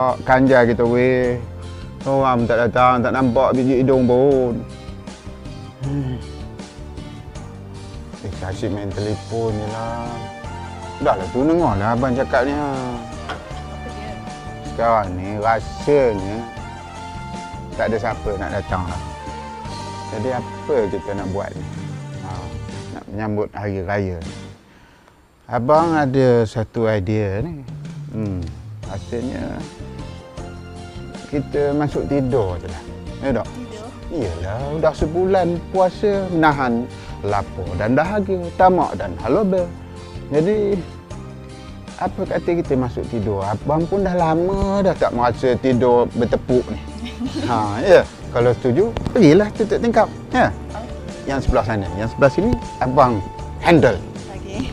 Kanja kita weh. Orang tak datang, tak nampak biji hidung pun. Asyik main telefon je lah. Dah lah tu dengar lah abang cakapnya. Apa dia? Sekarang ni rasanya tak ada siapa nak datang lah. Jadi apa kita nak buat ni? Nak menyambut hari raya. Abang ada satu idea ni. Rasanya kita masuk tidur je lah. Ya tak? Tidur. Iyalah, dah sebulan puasa menahan lapar dan dahaga, tamak dan haloba. Jadi, apa kata kita masuk tidur? Abang pun dah lama dah tak merasa tidur bertepuk ni. Ya. Kalau setuju, pergilah tutup tingkap. Ya. Yang sebelah sana, yang sebelah sini, abang handle. Okey.